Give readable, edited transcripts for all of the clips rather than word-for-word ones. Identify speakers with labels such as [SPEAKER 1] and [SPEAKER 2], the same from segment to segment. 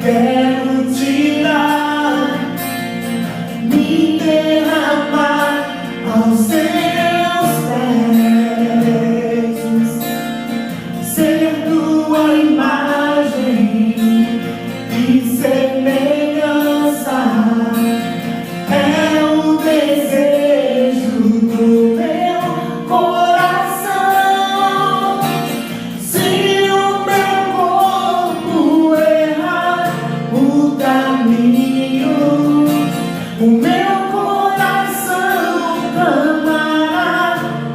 [SPEAKER 1] quero te dar, me derramar aos seus pés, ser tua imagem e semelhança. É o desejo do meu coração. Se o meu corpo errar o caminho, o meu coração clamará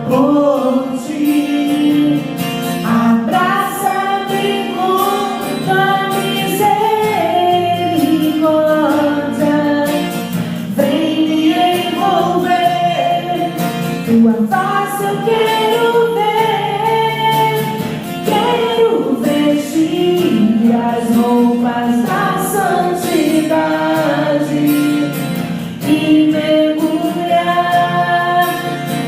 [SPEAKER 1] por ti. Abraça-me com tua misericórdia, vem me envolver, tua face eu quero vestir as roupas da santidade e mergulhar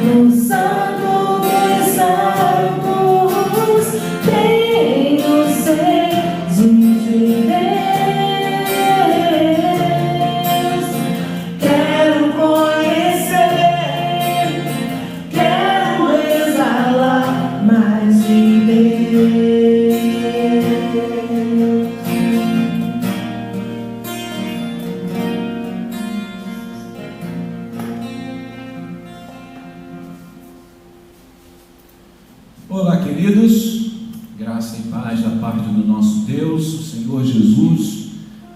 [SPEAKER 1] no Santo dos Santos. Tenho sede de Deus, quero conhecer, quero exalar mais de Deus.
[SPEAKER 2] Olá, queridos, graça e paz da parte do nosso Deus, o Senhor Jesus,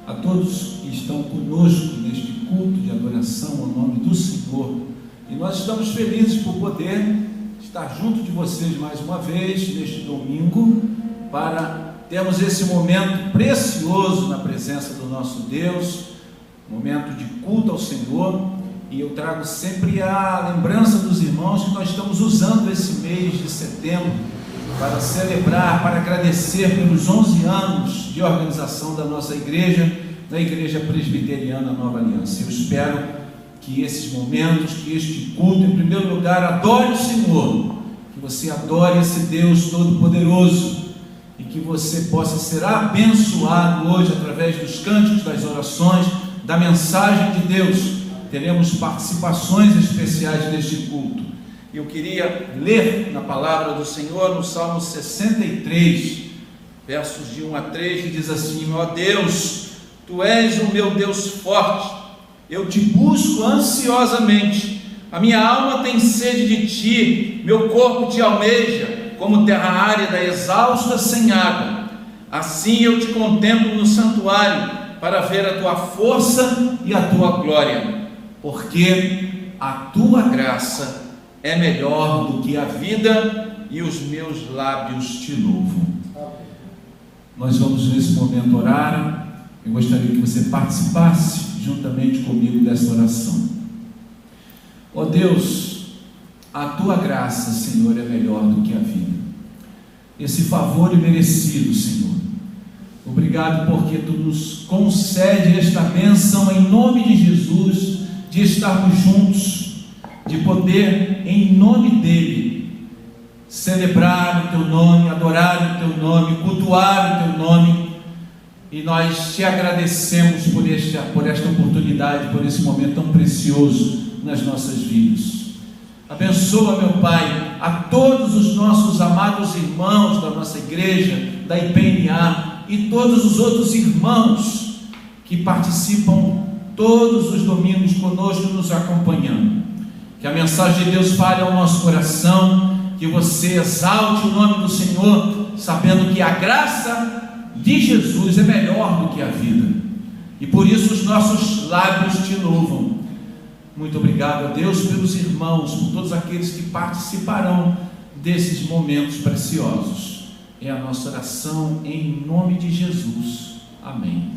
[SPEAKER 2] a todos que estão conosco neste culto de adoração ao nome do Senhor. E nós estamos felizes por poder estar junto de vocês mais uma vez neste domingo, para termos esse momento precioso na presença do nosso Deus, momento de culto ao Senhor. E eu trago sempre a lembrança dos irmãos que nós estamos usando esse mês de setembro para celebrar, para agradecer pelos 11 anos de organização da nossa igreja, da Igreja Presbiteriana Nova Aliança. Eu espero que esses momentos, que este culto, em primeiro lugar, adore o Senhor, que você adore esse Deus Todo-Poderoso e que você possa ser abençoado hoje através dos cânticos, das orações, da mensagem de Deus. Teremos participações especiais neste culto. Eu queria ler na palavra do Senhor no Salmo 63, versos de 1 a 3, que diz assim: ó Deus, Tu és o meu Deus forte, eu te busco ansiosamente, a minha alma tem sede de Ti, meu corpo te almeja, como terra árida, exausta, sem água. Assim eu te contemplo no santuário, para ver a Tua força e a Tua glória. Porque a Tua graça é melhor do que a vida, e os meus lábios te louvam. Nós vamos nesse momento orar. Eu gostaria que você participasse juntamente comigo dessa oração. Ó Deus, a Tua graça, Senhor, é melhor do que a vida. Esse favor imerecido, Senhor. Obrigado porque Tu nos concede esta bênção em nome de Jesus, de estarmos juntos, de poder, em nome dEle, celebrar o Teu nome, adorar o Teu nome, cultuar o Teu nome. E nós Te agradecemos por esta oportunidade, por esse momento tão precioso nas nossas vidas. Abençoa, meu Pai, a todos os nossos amados irmãos da nossa igreja, da IPNA, e todos os outros irmãos que participam todos os domingos conosco, nos acompanhando. Que a mensagem de Deus fale ao nosso coração, que você exalte o nome do Senhor, sabendo que a graça de Jesus é melhor do que a vida, e por isso os nossos lábios te louvam. Muito obrigado a Deus pelos irmãos, por todos aqueles que participarão desses momentos preciosos. É a nossa oração em nome de Jesus. Amém.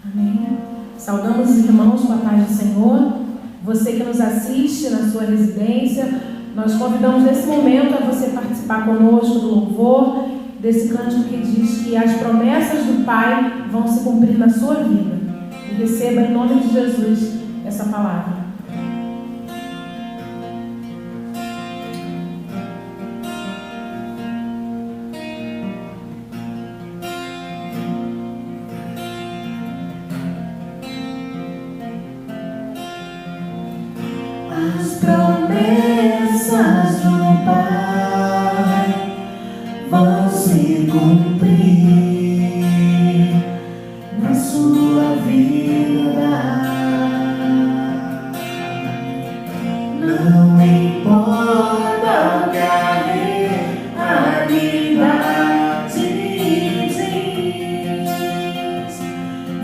[SPEAKER 3] Amém. Saudamos os irmãos com a paz do Senhor. Você que nos assiste na sua residência, nós convidamos nesse momento a você participar conosco do louvor, desse cântico que diz que as promessas do Pai vão se cumprir na sua vida. E receba em nome de Jesus essa palavra.
[SPEAKER 1] cumprir na sua vida. Não importa o que a realidade diz,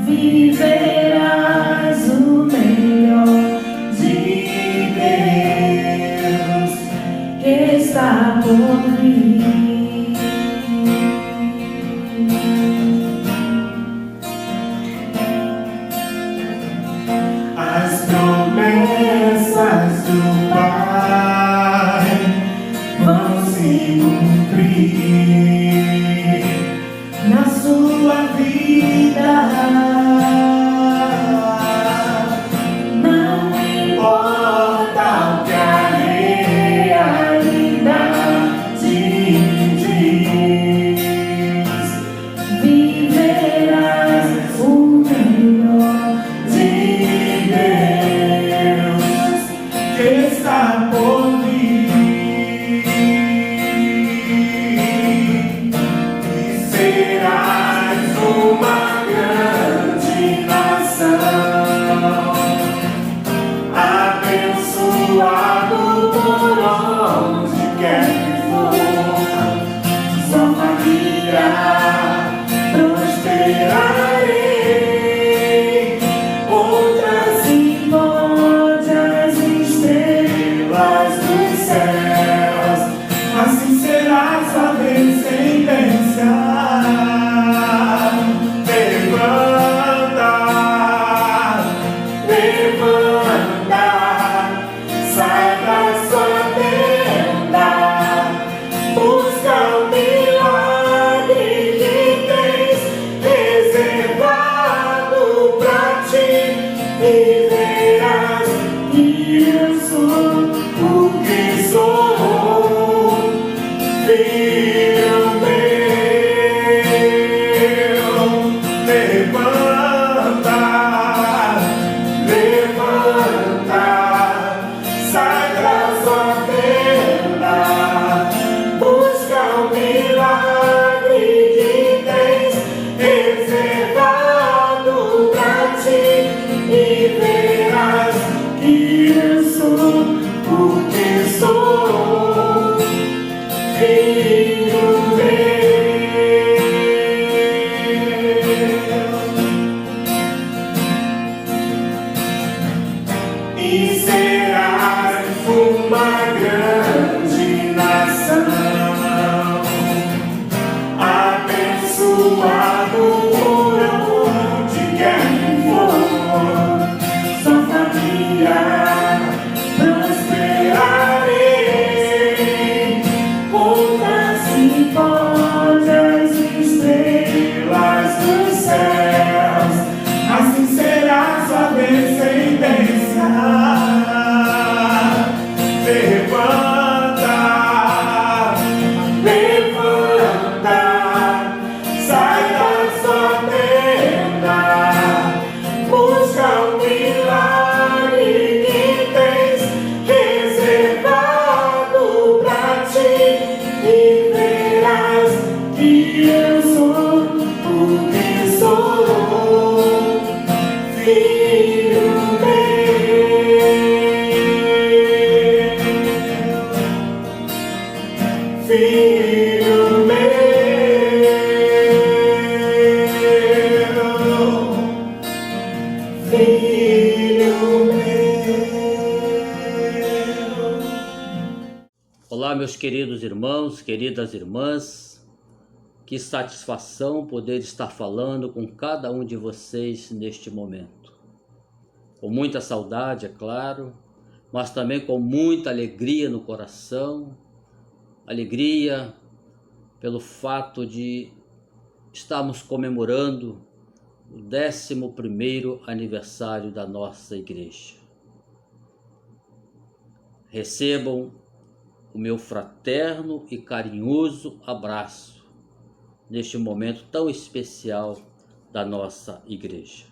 [SPEAKER 1] viverás o melhor de Deus que está por vir. As promessas do Pai vão se cumprir na sua vida. Não importa o que a realidade diz, viverás o melhor de Deus que está por vir. E serás uma grande nação, abençoado por onde quer que for. Sua família prosperarei, outras pode as estrelas dos céus. Assim será sua descendência. Levanta, levanta, sai da sua tenda, busca o milagre que tens reservado pra ti, e verás que eu sou o que sou, filho meu. Levanta, levanta, sai da sua tenda, busca o milagre que tens reservado pra ti, e verás que eu sou o que sou, filho meu. E serás uma grande nação, abençoado por onde quer que for. Sua família prosperarei, outras pode as estrelas dos céus. Assim será sua descendência. Levanta, levanta, sai da sua tenda, busca o milagre que tens reservado pra ti, e verás que eu sou o que sou, filho meu, filho meu, filho meu.
[SPEAKER 4] Olá, meus queridos irmãos, queridas irmãs, que satisfação poder estar falando com cada um de vocês neste momento. Com muita saudade, é claro, mas também com muita alegria no coração, alegria pelo fato de estarmos comemorando o 11º aniversário da nossa igreja. Recebam o meu fraterno e carinhoso abraço neste momento tão especial da nossa igreja.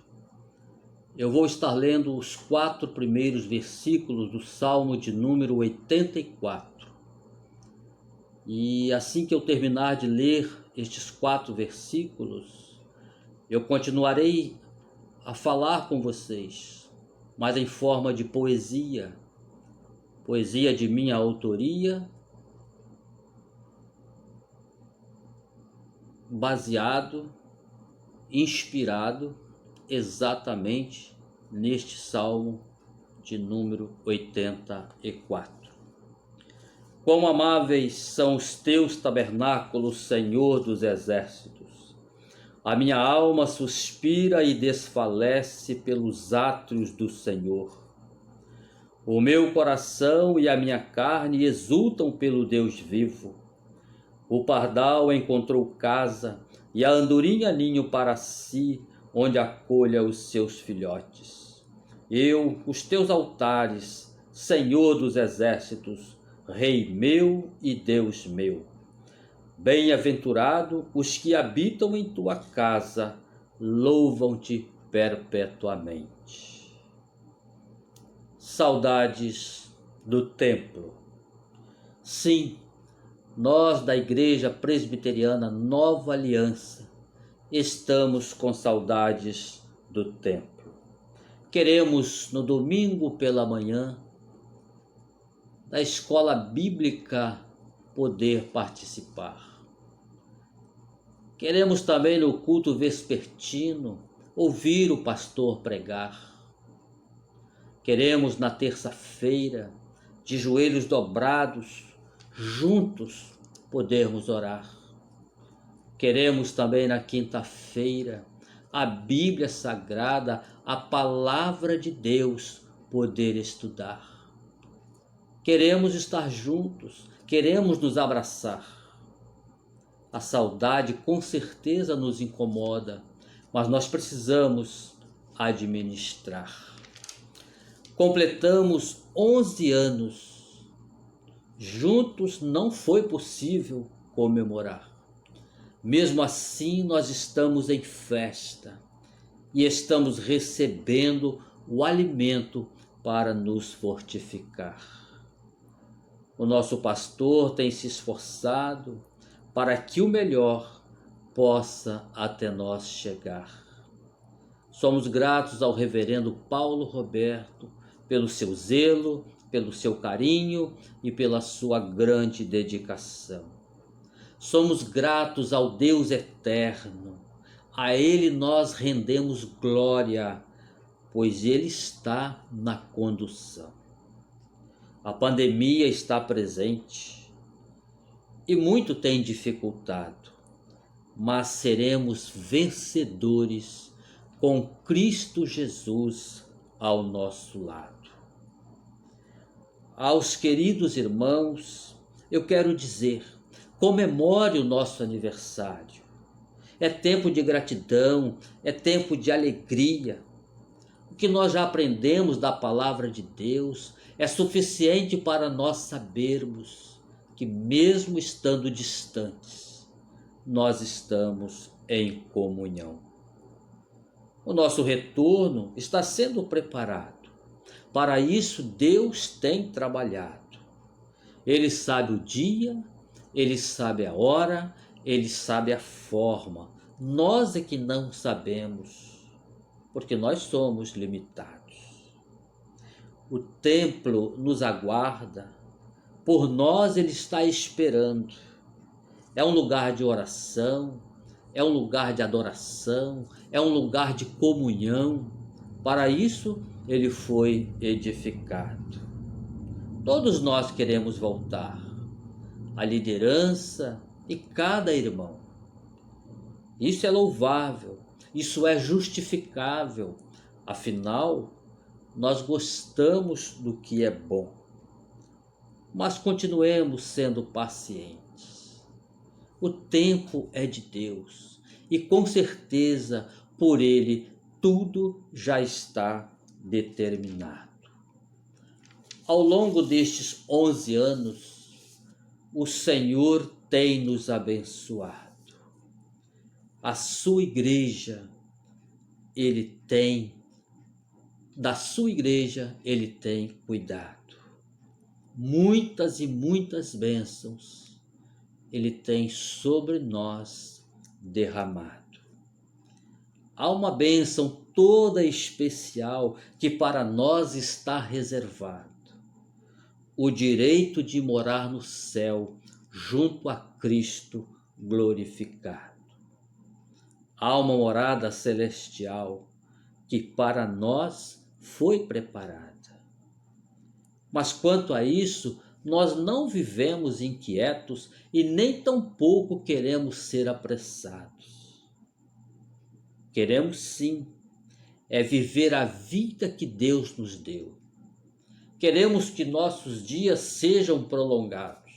[SPEAKER 4] Eu vou estar lendo os 4 primeiros versículos do Salmo de número 84. E assim que eu terminar de ler estes 4 versículos, eu continuarei a falar com vocês, mas em forma de poesia, poesia de minha autoria, baseado, inspirado exatamente neste Salmo de número 84. Quão amáveis são os teus tabernáculos, Senhor dos exércitos! A minha alma suspira e desfalece pelos átrios do Senhor. O meu coração e a minha carne exultam pelo Deus vivo. O pardal encontrou casa e a andorinha ninho para si, onde acolha os seus filhotes. Eu, os teus altares, Senhor dos exércitos, Rei meu e Deus meu. Bem-aventurado os que habitam em tua casa, louvam-te perpetuamente. Saudades do templo. Sim, nós da Igreja Presbiteriana Nova Aliança estamos com saudades do templo. Queremos no domingo pela manhã da escola bíblica poder participar. Queremos também no culto vespertino ouvir o pastor pregar. Queremos na terça-feira, de joelhos dobrados, juntos podermos orar. Queremos também na quinta-feira, a Bíblia Sagrada, a Palavra de Deus, poder estudar. Queremos estar juntos, queremos nos abraçar. A saudade com certeza nos incomoda, mas nós precisamos administrar. Completamos 11 anos. Juntos não foi possível comemorar. Mesmo assim, nós estamos em festa e estamos recebendo o alimento para nos fortificar. O nosso pastor tem se esforçado para que o melhor possa até nós chegar. Somos gratos ao reverendo Paulo Roberto pelo seu zelo, pelo seu carinho e pela sua grande dedicação. Somos gratos ao Deus eterno. A Ele nós rendemos glória, pois Ele está na condução. A pandemia está presente e muito tem dificultado, mas seremos vencedores com Cristo Jesus ao nosso lado. Aos queridos irmãos, eu quero dizer, comemore o nosso aniversário. É tempo de gratidão, é tempo de alegria. O que nós já aprendemos da palavra de Deus é suficiente para nós sabermos que mesmo estando distantes, nós estamos em comunhão. O nosso retorno está sendo preparado. Para isso, Deus tem trabalhado. Ele sabe o dia, Ele sabe a hora, Ele sabe a forma. Nós é que não sabemos, porque nós somos limitados. O templo nos aguarda, por nós Ele está esperando. É um lugar de oração, é um lugar de adoração, é um lugar de comunhão. Para isso Ele foi edificado. Todos nós queremos voltar, a liderança e cada irmão. Isso é louvável, isso é justificável, afinal, nós gostamos do que é bom. Mas continuemos sendo pacientes. O tempo é de Deus e com certeza por Ele tudo já está determinado. Ao longo destes 11 anos, o Senhor tem nos abençoado. A sua igreja, da sua igreja Ele tem cuidado. Muitas e muitas bênçãos Ele tem sobre nós derramado. Há uma bênção toda especial que para nós está reservado: o direito de morar no céu junto a Cristo glorificado. Há uma morada celestial que para nós foi preparada. Mas quanto a isso, nós não vivemos inquietos e nem tampouco queremos ser apressados. Queremos sim, viver a vida que Deus nos deu. Queremos que nossos dias sejam prolongados.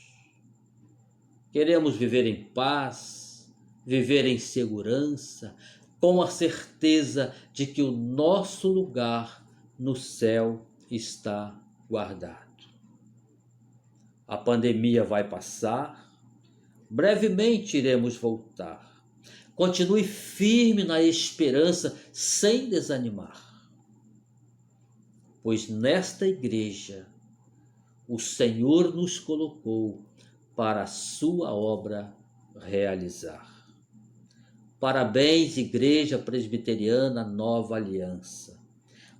[SPEAKER 4] Queremos viver em paz, viver em segurança, com a certeza de que o nosso lugar no céu está guardado. A pandemia vai passar, brevemente iremos voltar. Continue firme na esperança, sem desanimar. Pois nesta igreja o Senhor nos colocou para a sua obra realizar. Parabéns, Igreja Presbiteriana Nova Aliança.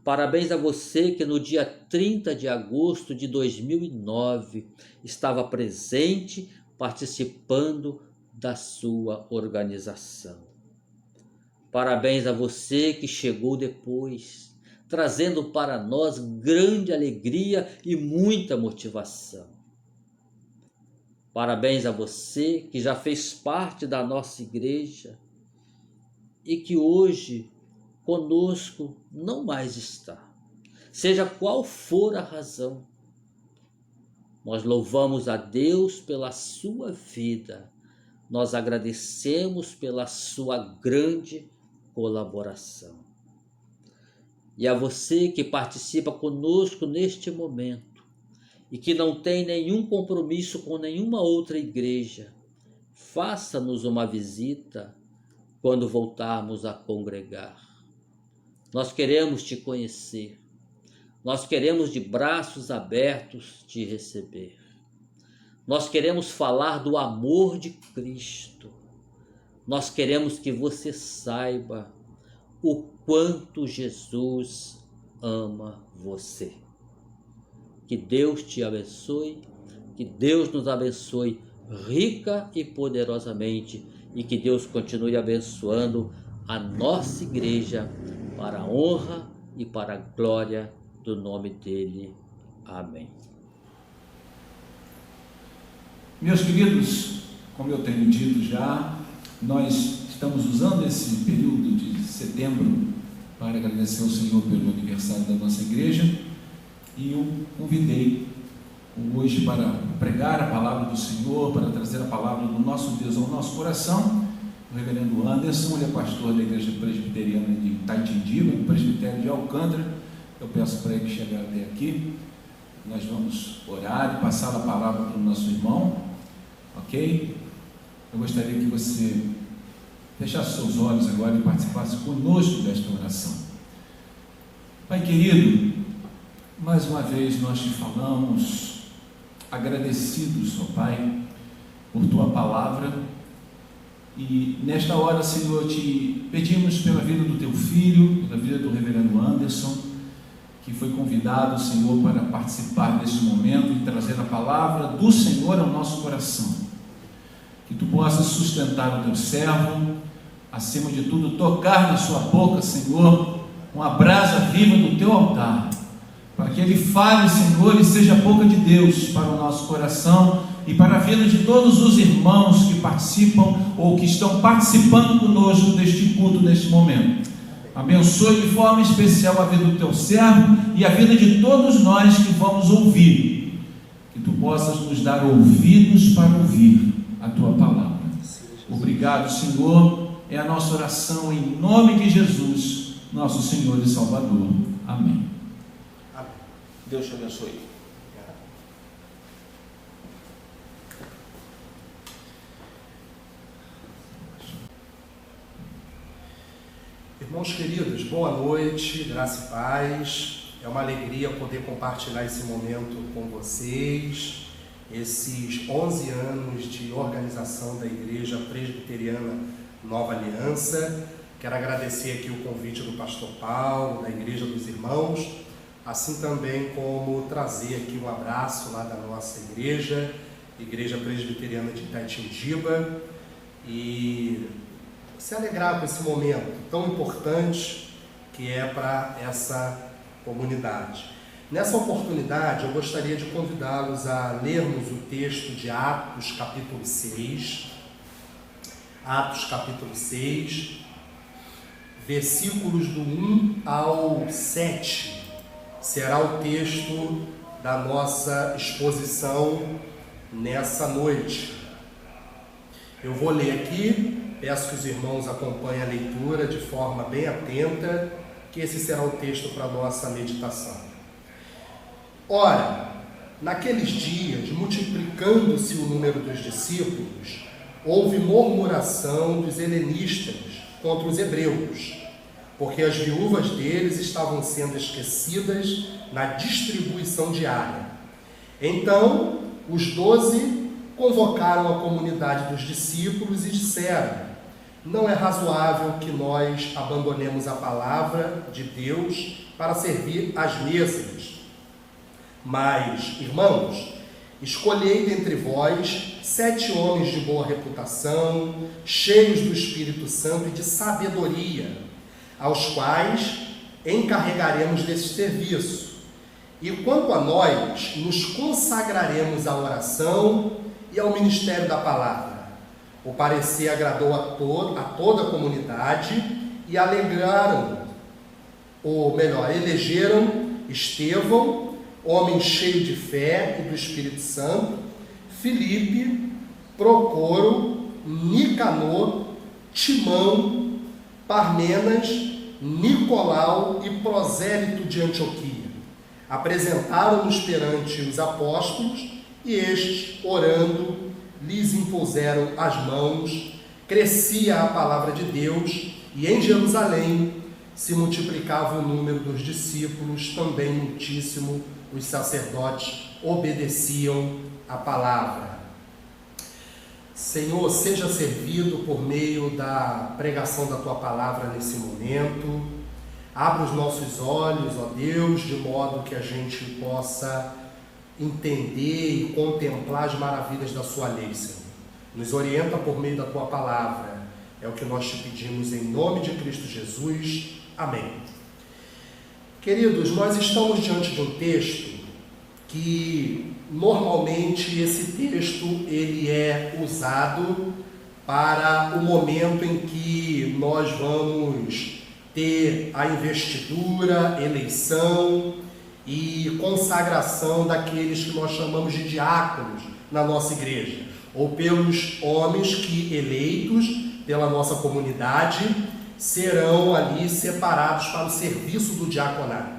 [SPEAKER 4] Parabéns a você que no dia 30 de agosto de 2009 estava presente, participando da sua organização. Parabéns a você que chegou depois, trazendo para nós grande alegria e muita motivação. Parabéns a você que já fez parte da nossa igreja e que hoje conosco não mais está, seja qual for a razão. Nós louvamos a Deus pela sua vida, nós agradecemos pela sua grande colaboração. E a você que participa conosco neste momento e que não tem nenhum compromisso com nenhuma outra igreja, faça-nos uma visita quando voltarmos a congregar. Nós queremos te conhecer, nós queremos de braços abertos te receber. Nós queremos falar do amor de Cristo. Nós queremos que você saiba o quanto Jesus ama você. Que Deus te abençoe, que Deus nos abençoe rica e poderosamente e que Deus continue abençoando a nossa igreja para a honra e para a glória do nome dele. Amém.
[SPEAKER 2] Meus queridos, como eu tenho dito já, nós estamos usando esse período de setembro para agradecer ao Senhor pelo aniversário da nossa igreja e eu convidei hoje para pregar a palavra do Senhor, para trazer a palavra do nosso Deus ao nosso coração, o reverendo Anderson. Ele é pastor da igreja presbiteriana de Itaitindiba, no presbitério de Alcântara. Eu peço para ele chegar até aqui. Nós vamos orar e passar a palavra para o nosso irmão, ok? Eu gostaria que você fechasse seus olhos agora e participasse conosco desta oração. Pai querido, mais uma vez nós te falamos, agradecidos, ó Pai, por tua palavra, e nesta hora, Senhor, te pedimos pela vida do teu filho, pela vida do reverendo Anderson, que foi convidado, Senhor, para participar desse momento e trazer a palavra do Senhor ao nosso coração. Que tu possas sustentar o teu servo, acima de tudo, tocar na sua boca, Senhor, com a brasa viva do teu altar, para que ele fale, Senhor, e seja a boca de Deus para o nosso coração e para a vida de todos os irmãos que participam ou que estão participando conosco deste culto, neste momento. Abençoe de forma especial a vida do teu servo e a vida de todos nós que vamos ouvir. Que tu possas nos dar ouvidos para ouvir a tua palavra. Obrigado, Senhor. É a nossa oração em nome de Jesus, nosso Senhor e Salvador. Amém.
[SPEAKER 1] Amém.
[SPEAKER 2] Deus te abençoe.
[SPEAKER 1] Irmãos queridos, boa noite, graça e paz. É uma alegria poder compartilhar esse momento com vocês. esses 11 anos de organização da Igreja Presbiteriana Nova Aliança. Quero agradecer aqui o convite do pastor Paulo, da Igreja dos Irmãos, assim também como trazer aqui um abraço lá da nossa igreja, Igreja Presbiteriana de Itaitindiba, e se alegrar com esse momento tão importante que é para essa comunidade. Nessa oportunidade, eu gostaria de convidá-los a lermos o texto de Atos, capítulo 6. Atos, capítulo 6, versículos do 1 ao 7, será o texto da nossa exposição nessa noite. Eu vou ler aqui, peço que os irmãos acompanhem a leitura de forma bem atenta, que esse será o texto para a nossa meditação. Ora, naqueles dias, multiplicando-se o número dos discípulos, houve murmuração dos helenistas contra os hebreus, porque as viúvas deles estavam sendo esquecidas na distribuição diária. Então, os 12 convocaram a comunidade dos discípulos e disseram: não é razoável que nós abandonemos a palavra de Deus para servir às mesas. Mas, irmãos, escolhei dentre vós 7 homens de boa reputação, cheios do Espírito Santo e de sabedoria, aos quais encarregaremos desse serviço. E quanto a nós, nos consagraremos à oração e ao ministério da palavra. O parecer agradou a toda a comunidade e elegeram Estevão, homem cheio de fé e do Espírito Santo, Filipe, Procoro, Nicanor, Timão, Parmenas, Nicolau e Prosélito de Antioquia. Apresentaram-nos perante os apóstolos e estes, orando, lhes impuseram as mãos. Crescia a palavra de Deus e em Jerusalém se multiplicava o número dos discípulos, também muitíssimo os sacerdotes obedeciam a palavra. Senhor, seja servido por meio da pregação da Tua palavra nesse momento. Abra os nossos olhos, ó Deus, de modo que a gente possa entender e contemplar as maravilhas da Sua lei, Senhor. Nos orienta por meio da Tua palavra. É o que nós te pedimos em nome de Cristo Jesus. Amém. Queridos, nós estamos diante de um texto que normalmente esse texto ele é usado para o momento em que nós vamos ter a investidura, eleição e consagração daqueles que nós chamamos de diáconos na nossa igreja, ou pelos homens que, eleitos pela nossa comunidade, serão ali separados para o serviço do diaconato.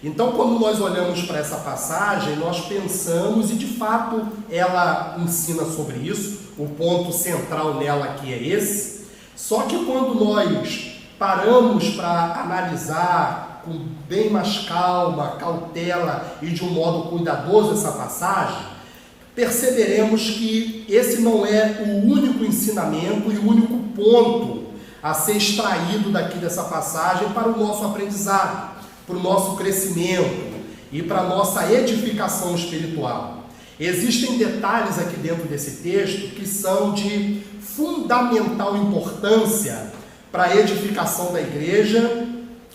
[SPEAKER 1] Então, quando nós olhamos para essa passagem, nós pensamos, e de fato ela ensina sobre isso, o ponto central nela aqui é esse, só que quando nós paramos para analisar com bem mais calma, cautela e de um modo cuidadoso essa passagem, perceberemos que esse não é o único ensinamento e o único ponto a ser extraído daqui dessa passagem para o nosso aprendizado, para o nosso crescimento e para a nossa edificação espiritual. Existem detalhes aqui dentro desse texto que são de fundamental importância para a edificação da igreja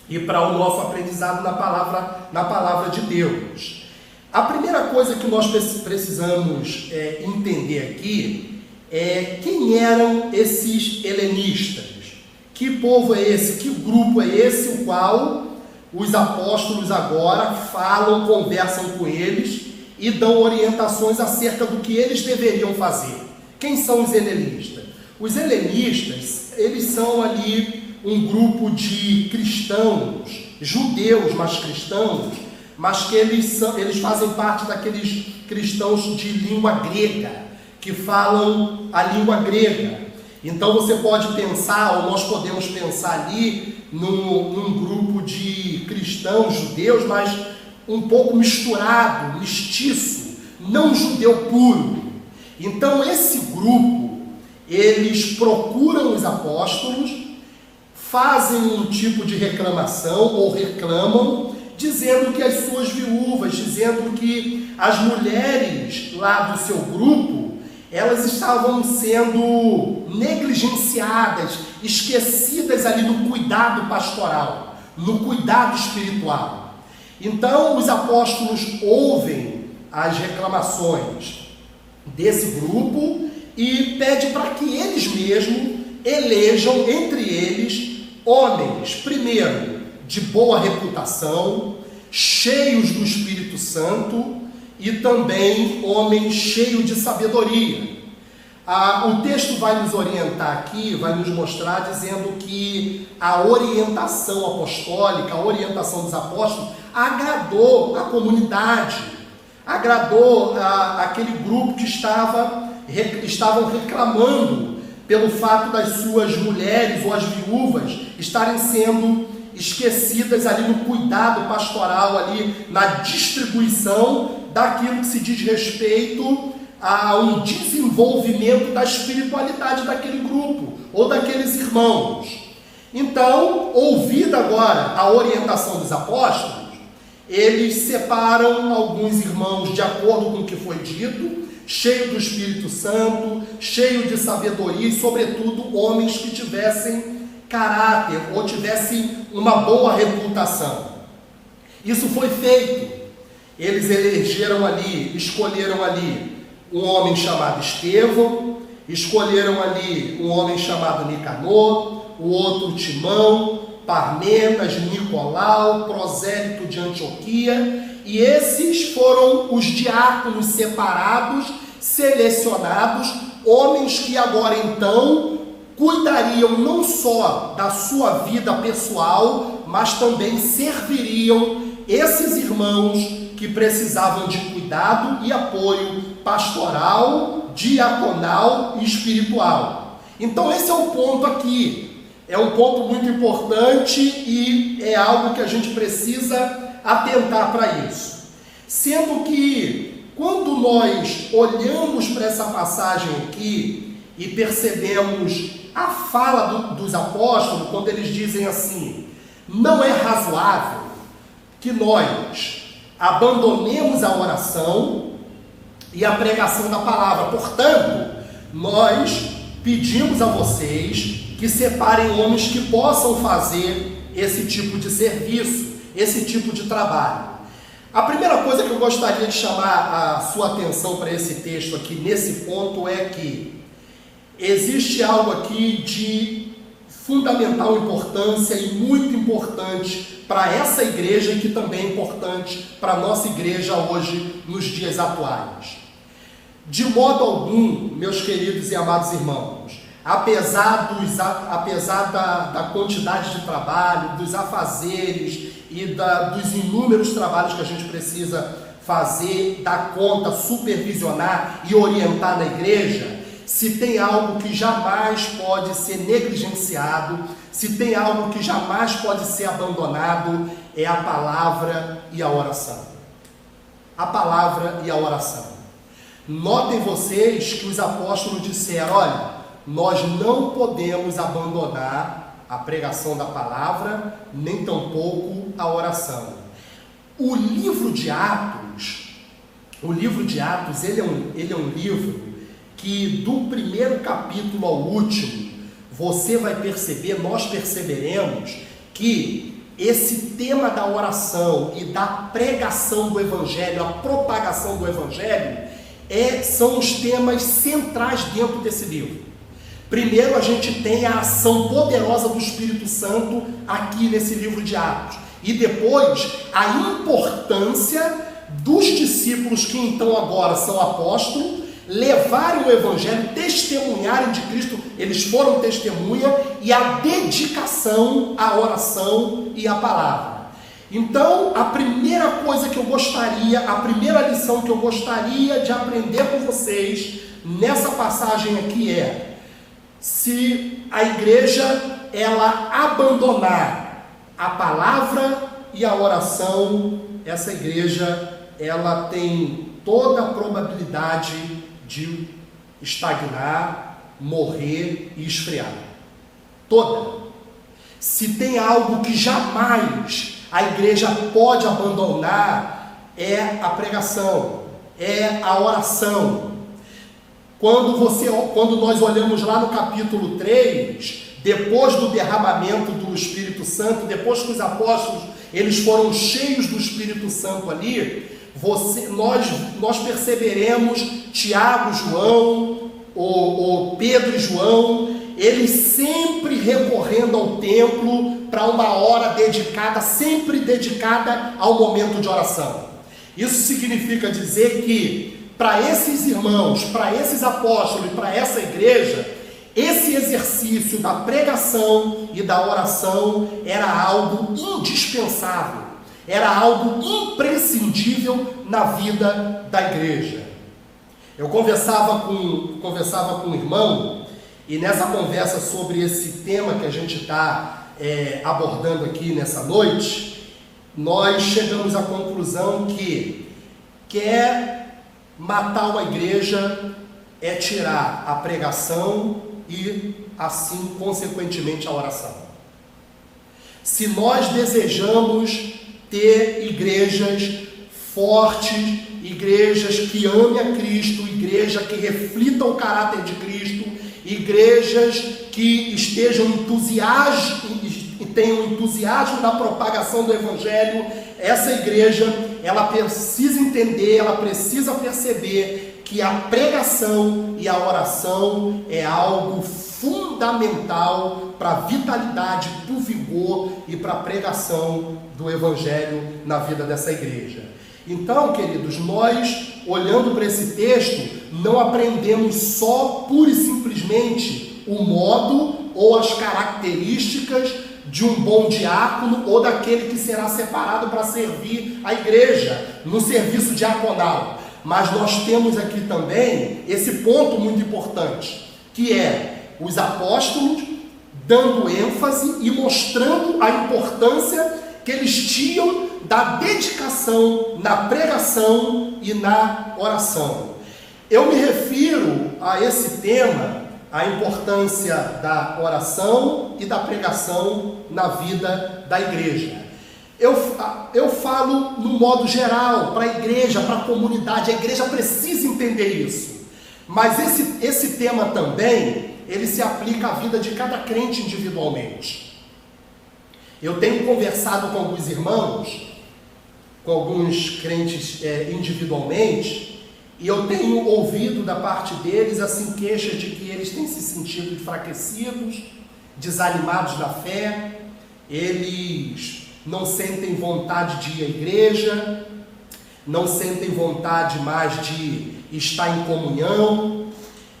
[SPEAKER 1] e para o nosso aprendizado na palavra de Deus. A primeira coisa que nós precisamos entender aqui é quem eram esses helenistas. Que povo é esse? Que grupo é esse o qual os apóstolos agora falam, conversam com eles e dão orientações acerca do que eles deveriam fazer? Quem são os helenistas? Os helenistas, eles são ali um grupo de cristãos, judeus, mas cristãos, mas que eles fazem parte daqueles cristãos de língua grega, que falam a língua grega. Então você pode pensar, ou nós podemos pensar ali num grupo de cristãos judeus, mas um pouco misturado, mestiço, não judeu puro. Então esse grupo, eles procuram os apóstolos, fazem um tipo de reclamação ou reclamam, dizendo que as suas viúvas, dizendo que as mulheres lá do seu grupo, elas estavam sendo negligenciadas, esquecidas ali no cuidado pastoral, no cuidado espiritual. Então os apóstolos ouvem as reclamações desse grupo e pede para que eles mesmos elejam entre eles homens, primeiro, de boa reputação, cheios do Espírito Santo, e também homens cheios de sabedoria. O texto vai nos orientar aqui, vai nos mostrar, dizendo que a orientação apostólica, a orientação dos apóstolos, agradou a comunidade, agradou aquele grupo que estavam reclamando pelo fato das suas mulheres ou as viúvas estarem sendo esquecidas ali no cuidado pastoral, ali na distribuição daquilo que se diz respeito a um desenvolvimento da espiritualidade daquele grupo ou daqueles irmãos. Então, ouvida agora a orientação dos apóstolos, eles separam alguns irmãos de acordo com o que foi dito, cheio do Espírito Santo, cheio de sabedoria e, sobretudo, homens que tivessem caráter ou tivessem uma boa reputação. Isso foi feito. Eles elegeram ali, escolheram ali um homem chamado Estevão, escolheram ali um homem chamado Nicanor, o outro Timão, Parmenas, Nicolau, prosélito de Antioquia, e esses foram os diáconos separados, selecionados, homens que agora então cuidariam não só da sua vida pessoal, mas também serviriam esses irmãos que precisavam de cuidado e apoio pastoral, diaconal e espiritual. Então esse é o ponto aqui, é um ponto muito importante e é algo que a gente precisa atentar para isso. Sendo que quando nós olhamos para essa passagem aqui e percebemos a fala dos apóstolos, quando eles dizem assim: não é razoável que nós abandonemos a oração e a pregação da palavra. Portanto, nós pedimos a vocês que separem homens que possam fazer esse tipo de serviço, esse tipo de trabalho. A primeira coisa que eu gostaria de chamar a sua atenção para esse texto aqui, nesse ponto, é que existe algo aqui de fundamental importância e muito importante para essa igreja e que também é importante para a nossa igreja hoje, nos dias atuais. De modo algum, meus queridos e amados irmãos, apesar da quantidade de trabalho, dos afazeres e dos inúmeros trabalhos que a gente precisa fazer, dar conta, supervisionar e orientar na igreja, se tem algo que jamais pode ser negligenciado, se tem algo que jamais pode ser abandonado, é a palavra e a oração. A palavra e a oração. Notem vocês que os apóstolos disseram: olha, nós não podemos abandonar a pregação da palavra, nem tampouco a oração. O livro de Atos, ele é um livro que do primeiro capítulo ao último, você vai perceber, nós perceberemos que esse tema da oração e da pregação do Evangelho, a propagação do Evangelho, são os temas centrais dentro desse livro. Primeiro, a gente tem a ação poderosa do Espírito Santo aqui nesse livro de Atos. E depois, a importância dos discípulos que então agora são apóstolos, levarem o Evangelho, testemunharem de Cristo, eles foram testemunha, e a dedicação à oração e à palavra. Então, a primeira coisa que eu gostaria, a primeira lição que eu gostaria de aprender com vocês nessa passagem aqui é: se a igreja ela abandonar a palavra e a oração, essa igreja ela tem toda a probabilidade de estagnar, morrer e esfriar. Toda. Se tem algo que jamais a igreja pode abandonar, é a pregação, é a oração. Quando nós olhamos lá no capítulo 3, depois do derramamento do Espírito Santo, depois que os apóstolos eles foram cheios do Espírito Santo ali, nós perceberemos Tiago, João, ou Pedro e João, eles sempre recorrendo ao templo para uma hora dedicada, sempre dedicada ao momento de oração. Isso significa dizer que para esses irmãos, para esses apóstolos e para essa igreja, esse exercício da pregação e da oração era algo indispensável, era algo imprescindível na vida da igreja. Eu conversava com um irmão, e nessa conversa sobre esse tema que a gente está abordando aqui nessa noite, nós chegamos à conclusão que quer matar uma igreja é tirar a pregação e, assim, consequentemente, a oração. Se nós desejamos ter igrejas fortes, igrejas que amem a Cristo, igrejas que reflitam o caráter de Cristo, igrejas que estejam e tenham entusiasmo na propagação do Evangelho, essa igreja, ela precisa entender, ela precisa perceber que a pregação e a oração é algo fundamental para a vitalidade, para o vigor e para a pregação do Evangelho na vida dessa igreja. Então, queridos, nós, olhando para esse texto, não aprendemos só, pura e simplesmente, o modo ou as características de um bom diácono ou daquele que será separado para servir a igreja no serviço diaconal. Mas nós temos aqui também esse ponto muito importante, que é os apóstolos dando ênfase e mostrando a importância que eles tinham da dedicação na pregação e na oração. Eu me refiro a esse tema, a importância da oração e da pregação na vida da igreja. Eu falo no modo geral, para a igreja, para a comunidade, a igreja precisa entender isso. Mas esse tema também, ele se aplica à vida de cada crente individualmente. Eu tenho conversado com alguns irmãos, com alguns crentes individualmente, e eu tenho ouvido da parte deles assim queixas de que eles têm se sentido enfraquecidos, desanimados na fé, eles não sentem vontade de ir à igreja, não sentem vontade mais de estar em comunhão.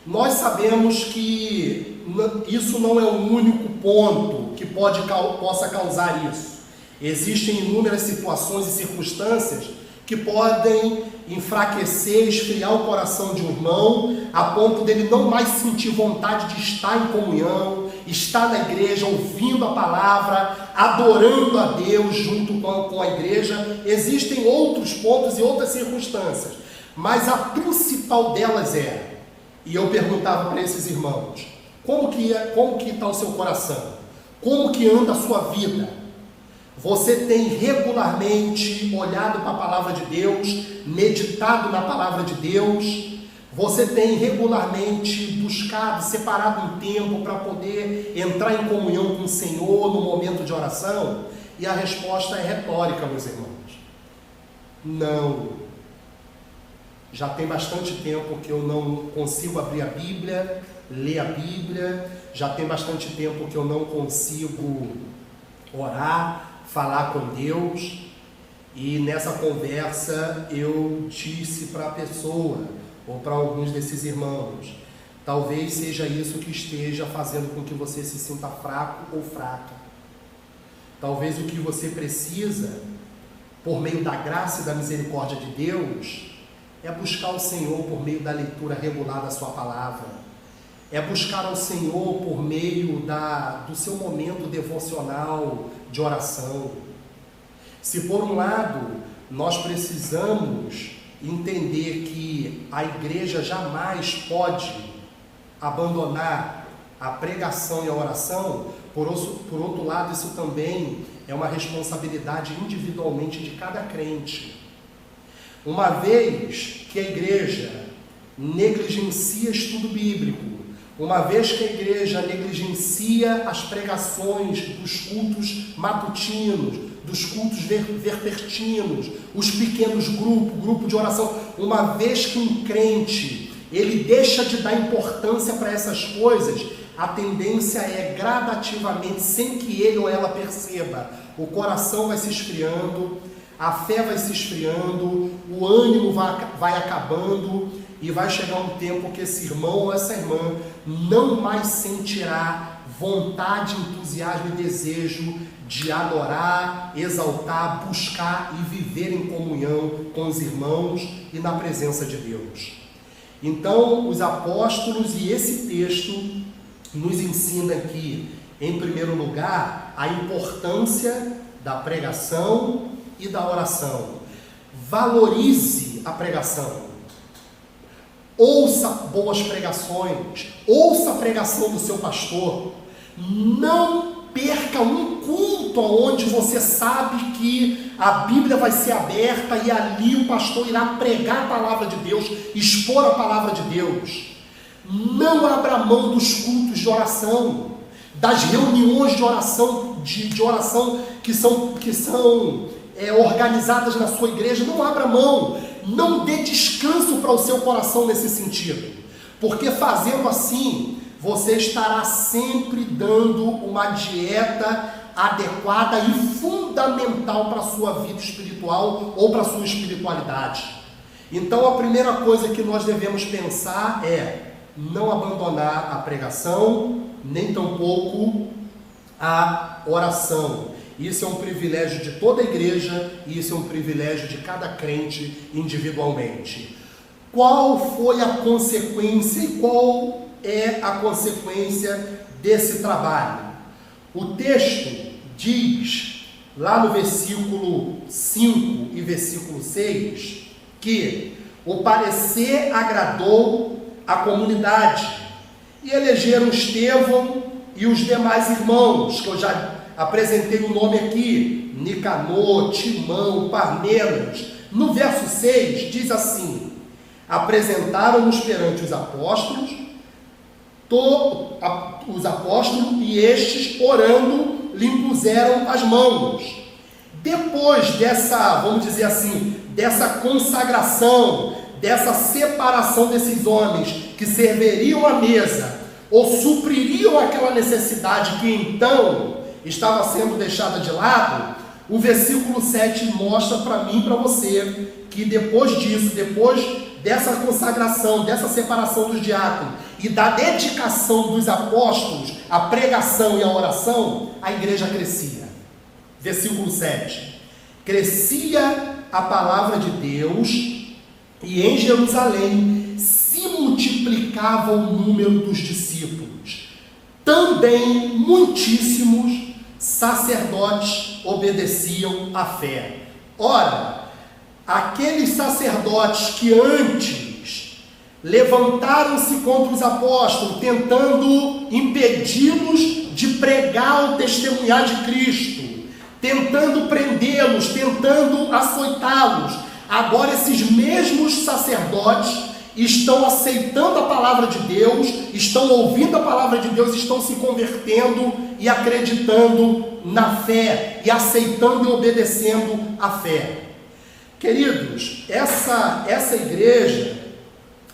[SPEAKER 1] Nós sabemos que isso não é o único ponto que possa causar isso. Existem inúmeras situações e circunstâncias que podem enfraquecer, esfriar o coração de um irmão, a ponto dele não mais sentir vontade de estar em comunhão, estar na igreja, ouvindo a palavra, adorando a Deus junto com a igreja. Existem outros pontos e outras circunstâncias, mas a principal delas e eu perguntava para esses irmãos, como que está o seu coração? Como que anda a sua vida? Você tem regularmente olhado para a palavra de Deus, meditado na palavra de Deus? Você tem regularmente buscado, separado um tempo para poder entrar em comunhão com o Senhor no momento de oração? E a resposta é retórica, meus irmãos. Não. Já tem bastante tempo que eu não consigo abrir a Bíblia, ler a Bíblia. Já tem bastante tempo que eu não consigo orar, falar com Deus. E nessa conversa eu disse para a pessoa, ou para alguns desses irmãos, talvez seja isso que esteja fazendo com que você se sinta fraco ou fraca. Talvez o que você precisa, por meio da graça e da misericórdia de Deus, é buscar o Senhor por meio da leitura regular da sua palavra, é buscar ao Senhor por meio do seu momento devocional de oração. Se por um lado nós precisamos entender que a igreja jamais pode abandonar a pregação e a oração. Por outro lado, isso também é uma responsabilidade individualmente de cada crente. Uma vez que a igreja negligencia estudo bíblico, uma vez que a igreja negligencia as pregações dos cultos matutinos, dos cultos vespertinos, os pequenos grupos de oração, uma vez que um crente ele deixa de dar importância para essas coisas, a tendência é gradativamente, sem que ele ou ela perceba, o coração vai se esfriando, a fé vai se esfriando, o ânimo vai acabando, e vai chegar um tempo que esse irmão ou essa irmã não mais sentirá vontade, entusiasmo e desejo de adorar, exaltar, buscar e viver em comunhão com os irmãos e na presença de Deus. Então, os apóstolos e esse texto nos ensina aqui, em primeiro lugar, a importância da pregação e da oração. Valorize a pregação. Ouça boas pregações, ouça a pregação do seu pastor. Não perca um culto onde você sabe que a Bíblia vai ser aberta e ali o pastor irá pregar a palavra de Deus, expor a palavra de Deus. Não abra mão dos cultos de oração, das reuniões de oração, de oração que são organizadas na sua igreja. Não abra mão. Não dê descanso para o seu coração nesse sentido, porque fazendo assim, você estará sempre dando uma dieta adequada e fundamental para a sua vida espiritual ou para a sua espiritualidade. Então a primeira coisa que nós devemos pensar é não abandonar a pregação, nem tampouco a oração. Isso é um privilégio de toda a igreja e isso é um privilégio de cada crente individualmente. Qual foi a consequência e qual é a consequência desse trabalho? O texto diz, lá no versículo 5 e versículo 6, que o parecer agradou a comunidade e elegeram Estevão e os demais irmãos, que eu já apresentei o nome aqui, Nicanor, Timão, Parmenas. No verso 6 diz assim: apresentaram-nos perante os apóstolos, e estes, orando, lhe impuseram as mãos. Depois dessa, vamos dizer assim, dessa consagração, dessa separação desses homens que serviriam à mesa, ou supririam aquela necessidade que então estava sendo deixada de lado, o versículo 7 mostra para mim e para você que depois disso, depois dessa consagração, dessa separação dos diáconos e da dedicação dos apóstolos à pregação e à oração, a igreja crescia. Versículo 7. Crescia a palavra de Deus e em Jerusalém se multiplicava o número dos discípulos. Também muitíssimos sacerdotes obedeciam à fé. Ora, aqueles sacerdotes que antes levantaram-se contra os apóstolos, tentando impedi-los de pregar ou testemunhar de Cristo, tentando prendê-los, tentando açoitá-los, agora esses mesmos sacerdotes estão aceitando a palavra de Deus, estão ouvindo a palavra de Deus, estão se convertendo e acreditando na fé, e aceitando e obedecendo a fé. Queridos, essa igreja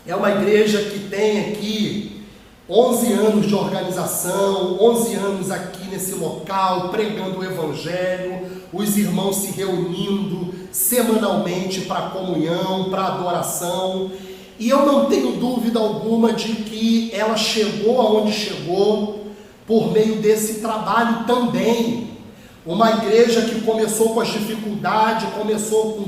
[SPEAKER 1] é uma igreja que tem aqui 11 anos de organização, 11 anos aqui nesse local, pregando o Evangelho, os irmãos se reunindo semanalmente para comunhão, para adoração. E eu não tenho dúvida alguma de que ela chegou aonde chegou por meio desse trabalho também. Uma igreja que começou com as dificuldades, começou com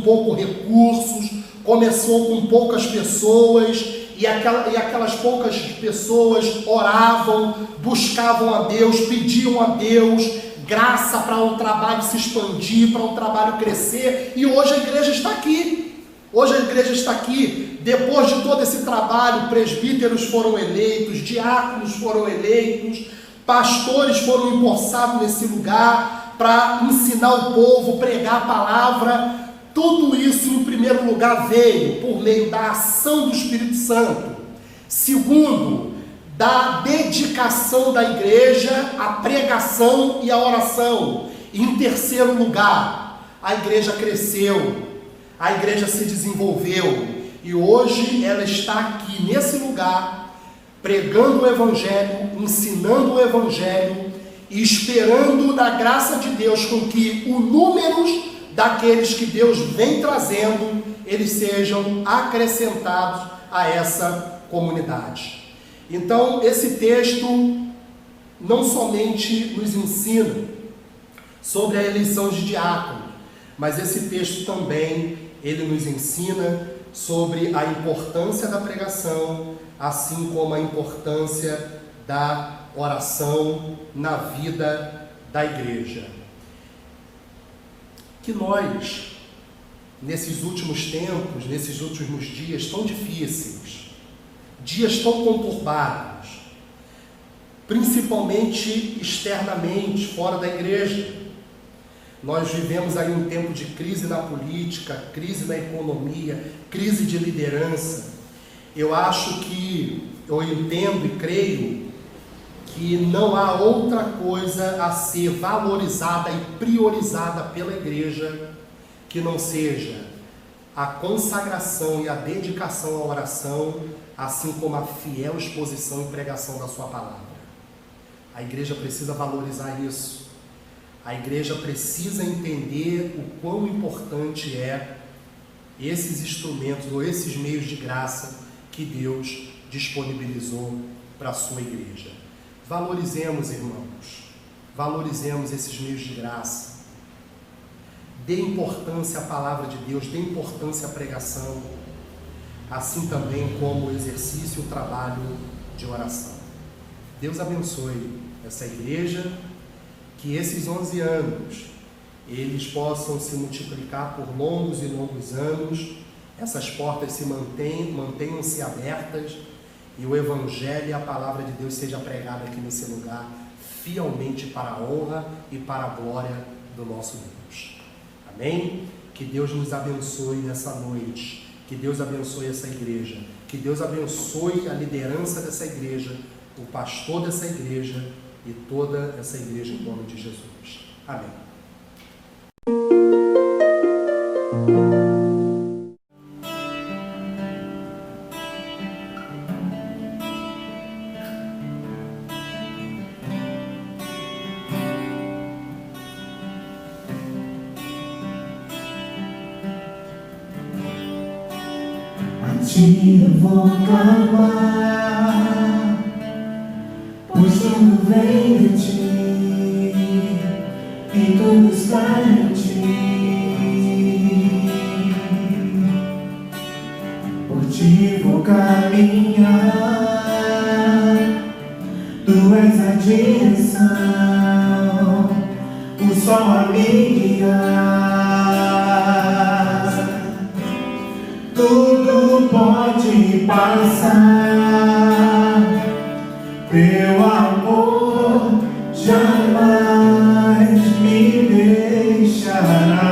[SPEAKER 1] pouco recursos, começou com poucas pessoas, e aquelas poucas pessoas oravam, buscavam a Deus, pediam a Deus, graça para o trabalho se expandir, para o trabalho crescer, e hoje a igreja está aqui. Hoje a igreja está aqui. Depois de todo esse trabalho, presbíteros foram eleitos, diáconos foram eleitos, pastores foram empossados nesse lugar para ensinar o povo, pregar a palavra. Tudo isso, em primeiro lugar, veio por meio da ação do Espírito Santo. Segundo, da dedicação da igreja à pregação e à oração. E em terceiro lugar, a igreja cresceu, a igreja se desenvolveu, e hoje ela está aqui nesse lugar, pregando o Evangelho, ensinando o Evangelho e esperando da graça de Deus com que o número daqueles que Deus vem trazendo, eles sejam acrescentados a essa comunidade. Então, esse texto não somente nos ensina sobre a eleição de diácono, mas esse texto também, ele nos ensina sobre a importância da pregação, assim como a importância da oração na vida da igreja. Que nós, nesses últimos tempos, nesses últimos dias tão difíceis, dias tão conturbados, principalmente externamente, fora da igreja, nós vivemos aí um tempo de crise na política, crise na economia, crise de liderança. Eu acho que, eu entendo e creio que não há outra coisa a ser valorizada e priorizada pela igreja que não seja a consagração e a dedicação à oração, assim como a fiel exposição e pregação da sua palavra. A igreja precisa valorizar isso. A igreja precisa entender o quão importante é esses instrumentos ou esses meios de graça que Deus disponibilizou para a sua igreja. Valorizemos, irmãos, valorizemos esses meios de graça. Dê importância à palavra de Deus, dê importância à pregação, assim também como o exercício e o trabalho de oração. Deus abençoe essa igreja, que esses 11 anos, eles possam se multiplicar por longos e longos anos, essas portas se mantenham-se abertas, e o Evangelho e a Palavra de Deus seja pregada aqui nesse lugar, fielmente para a honra e para a glória do nosso Deus. Amém? Que Deus nos abençoe nessa noite, que Deus abençoe essa igreja, que Deus abençoe a liderança dessa igreja, o pastor dessa igreja e toda essa igreja em nome de Jesus. Amém.
[SPEAKER 5] Te vou clamar, pois tudo vem de ti e tudo está em ti. Por ti vou caminhar, tu és a direção, o sol a me guiar. Tudo pode passar, teu amor jamais me deixará.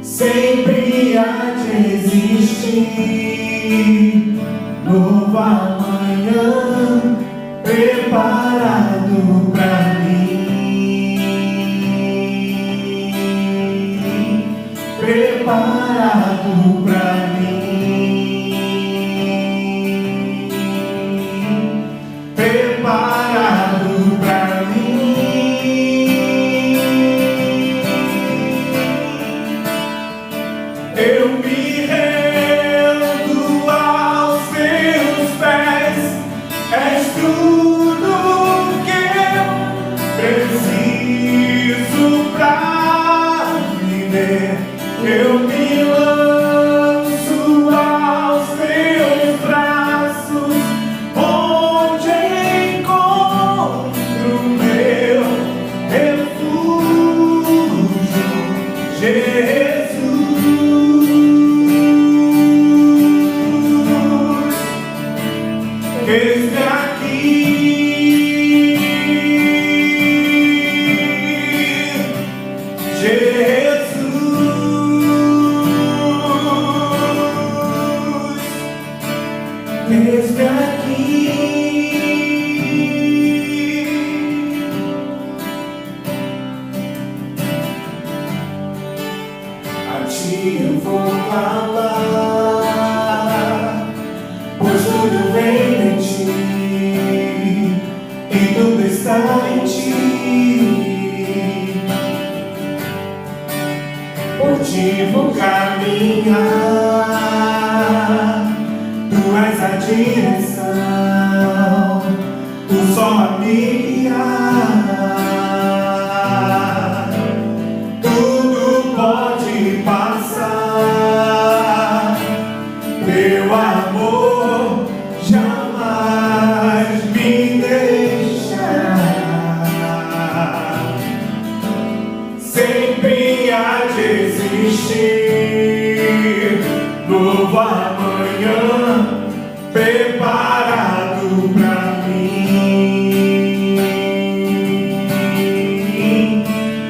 [SPEAKER 5] Sempre há de existir novo amanhã preparado pra mim. Preparado pra mim, preparado pra mim. Eu me rendo aos teus pés, és tudo que eu preciso pra viver. Eu me lanço
[SPEAKER 2] Eis-me aqui, Jesus, eis-me aqui, a ti eu vou falar, pois tudo vem de ti, e tudo está em ti. Por ti vou caminhar, tu és a direção, tu só a me guiar. Tudo pode passar, teu amor jamais me deixará. Sempre há de existir novo amanhã preparado pra mim,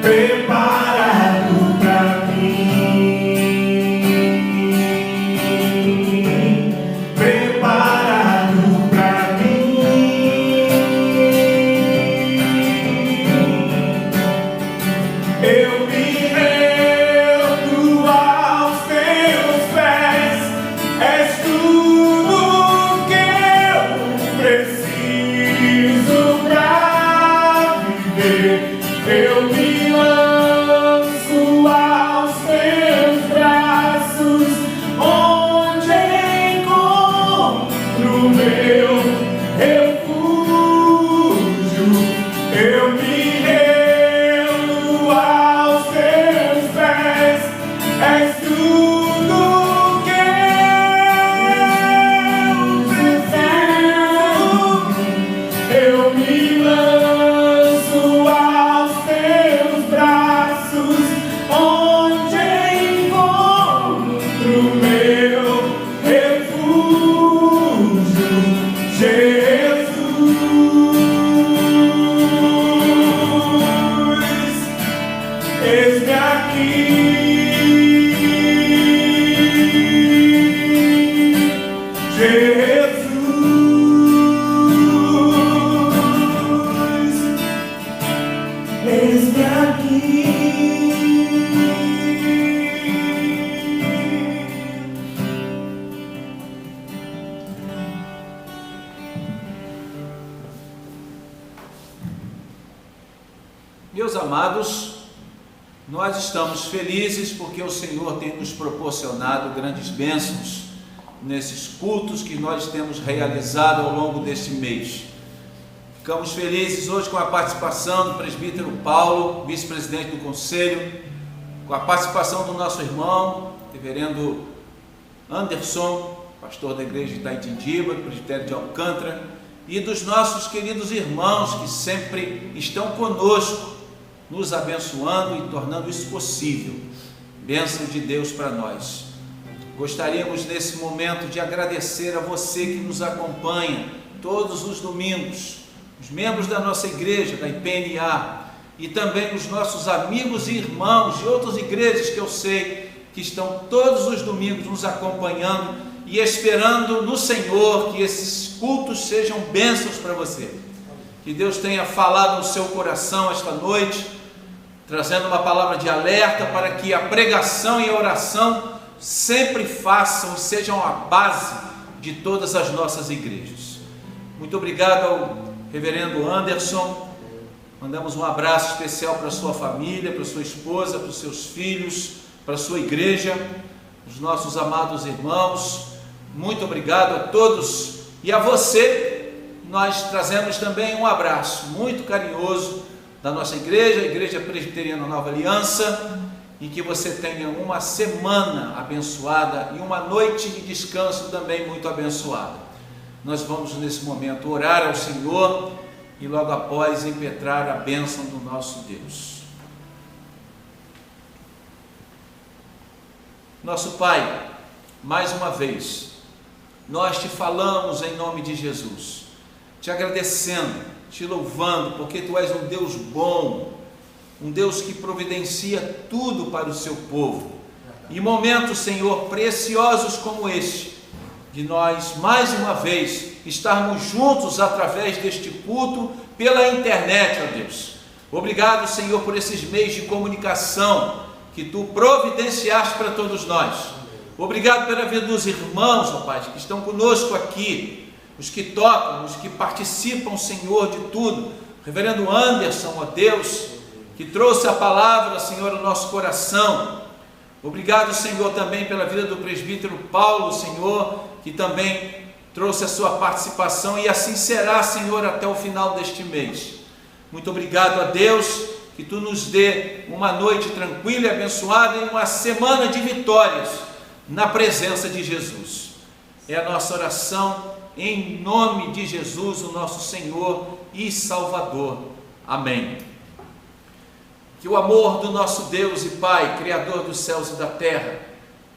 [SPEAKER 2] preparado pra mim, preparado pra mim. Eu me rendo aos teus pés, és tudo que eu preciso pra viver. Eu me lanço aos teus braços, onde encontro meu refúgio. Eu me rendo aos teus pés, és tudo que eu preciso. Eu me lanço aos teus braços, onde encontro meu refúgio, Jesus. Eis-me aqui, Jesus, eis-me aqui.
[SPEAKER 6] Meus amados, nós estamos felizes porque o Senhor tem nos proporcionado grandes bênçãos nesses cultos que nós temos realizado ao longo deste mês. Ficamos felizes hoje com a participação do presbítero Paulo, vice-presidente do conselho, com a participação do nosso irmão, reverendo Anderson, pastor da igreja de Itaitindiba, do presbitério de Alcântara, e dos nossos queridos irmãos que sempre estão conosco, nos abençoando e tornando isso possível. Bênção de Deus para nós. Gostaríamos nesse momento de agradecer a você que nos acompanha todos os domingos, os membros da nossa igreja, da IPNA, e também os nossos amigos e irmãos de outras igrejas que eu sei que estão todos os domingos nos acompanhando e esperando no Senhor que esses cultos sejam bênçãos para você. Que Deus tenha falado no seu coração esta noite, trazendo uma palavra de alerta para que a pregação e a oração sempre façam e sejam a base de todas as nossas igrejas. Muito obrigado ao reverendo Anderson. Mandamos um abraço especial para a sua família, para a sua esposa, para os seus filhos, para a sua igreja, os nossos amados irmãos. Muito obrigado a todos. E a você, nós trazemos também um abraço muito carinhoso da nossa igreja, a Igreja Presbiteriana Nova Aliança, e que você tenha uma semana abençoada e uma noite de descanso também muito abençoada. Nós vamos nesse momento orar ao Senhor e logo após impetrar a bênção do nosso Deus. Nosso Pai, mais uma vez, nós te falamos em nome de Jesus, te agradecendo, te louvando, porque tu és um Deus bom, um Deus que providencia tudo para o seu povo. Em momentos, Senhor, preciosos como este, de nós mais uma vez estarmos juntos através deste culto pela internet, ó Deus. Obrigado, Senhor, por esses meios de comunicação que tu providenciaste para todos nós. Obrigado pela vida dos irmãos, ó Pai, que estão conosco aqui, os que tocam, os que participam, Senhor, de tudo. Reverendo Anderson, ó Deus, que trouxe a palavra, Senhor, ao nosso coração. Obrigado, Senhor, também pela vida do presbítero Paulo, Senhor, que também trouxe a sua participação, e assim será, Senhor, até o final deste mês. Muito obrigado a Deus, que tu nos dê uma noite tranquila e abençoada e uma semana de vitórias na presença de Jesus. É a nossa oração em nome de Jesus, o nosso Senhor e Salvador. Amém. Que o amor do nosso Deus e Pai, Criador dos céus e da terra,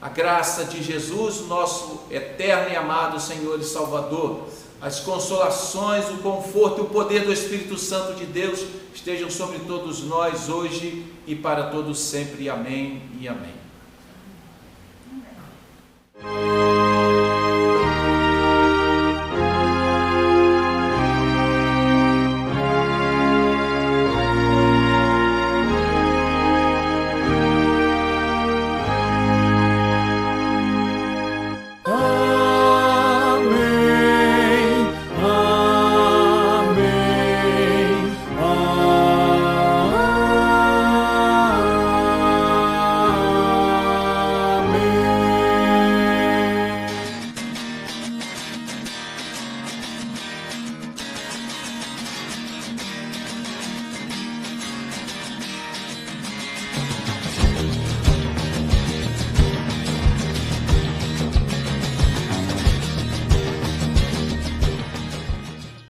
[SPEAKER 6] a graça de Jesus, nosso eterno e amado Senhor e Salvador, as consolações, o conforto e o poder do Espírito Santo de Deus estejam sobre todos nós hoje e para todos sempre. Amém e amém.